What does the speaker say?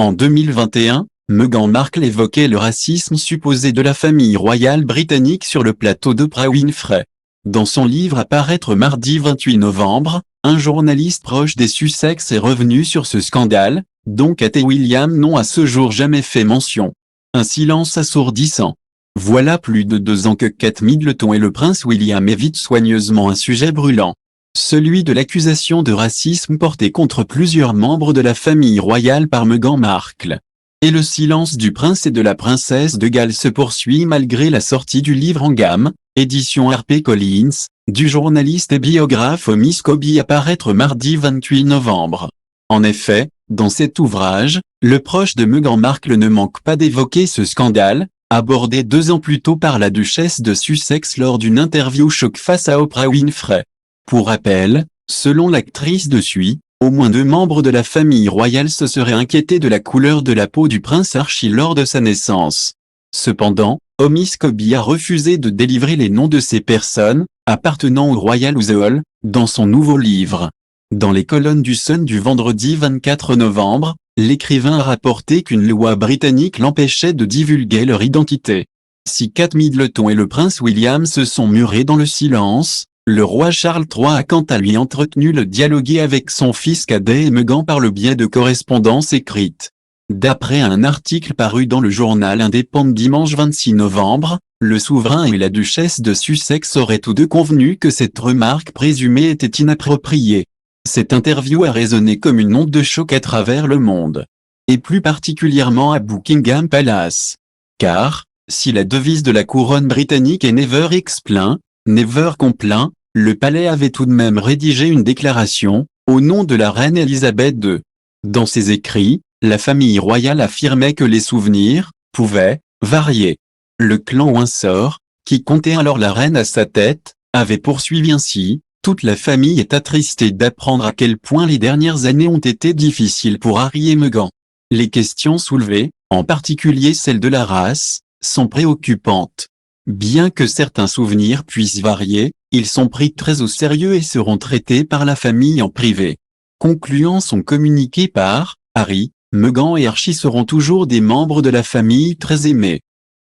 En 2021, Meghan Markle évoquait le racisme supposé de la famille royale britannique sur le plateau d'Oprah Winfrey. Dans son livre à paraître mardi 28 novembre, un journaliste proche des Sussex est revenu sur ce scandale, dont Kate et William n'ont à ce jour jamais fait mention. Un silence assourdissant. Voilà plus de 2 ans que Kate Middleton et le prince William évitent soigneusement un sujet brûlant. Celui de l'accusation de racisme portée contre plusieurs membres de la famille royale par Meghan Markle. Et le silence du prince et de la princesse de Galles se poursuit malgré la sortie du livre en gamme, édition HarperCollins, du journaliste et biographe Omis Scobie à paraître mardi 28 novembre. En effet, dans cet ouvrage, le proche de Meghan Markle ne manque pas d'évoquer ce scandale, abordé 2 ans plus tôt par la duchesse de Sussex lors d'une interview choc face à Oprah Winfrey. Pour rappel, selon l'actrice dessus, au moins 2 membres de la famille royale se seraient inquiétés de la couleur de la peau du prince Archie lors de sa naissance. Cependant, Omis Scobie a refusé de délivrer les noms de ces personnes, appartenant au Royal Household, dans son nouveau livre. Dans les colonnes du Sun du vendredi 24 novembre, l'écrivain a rapporté qu'une loi britannique l'empêchait de divulguer leur identité. Si Kate Middleton et le prince William se sont murés dans le silence, le roi Charles III a quant à lui entretenu le dialogue avec son fils cadet et Meghan par le biais de correspondances écrites. D'après un article paru dans le journal indépendant dimanche 26 novembre, le souverain et la duchesse de Sussex auraient tous deux convenu que cette remarque présumée était inappropriée. Cette interview a résonné comme une onde de choc à travers le monde. Et plus particulièrement à Buckingham Palace. Car, si la devise de la couronne britannique est Never explain, Never complain, le palais avait tout de même rédigé une déclaration, au nom de la reine Elisabeth II. Dans ses écrits, la famille royale affirmait que les souvenirs pouvaient varier. Le clan Windsor, qui comptait alors la reine à sa tête, avait poursuivi ainsi: toute la famille est attristée d'apprendre à quel point les dernières années ont été difficiles pour Harry et Meghan. Les questions soulevées, en particulier celle de la race, sont préoccupantes. Bien que certains souvenirs puissent varier, ils sont pris très au sérieux et seront traités par la famille en privé. Concluant son communiqué par Harry, Meghan et Archie seront toujours des membres de la famille très aimés.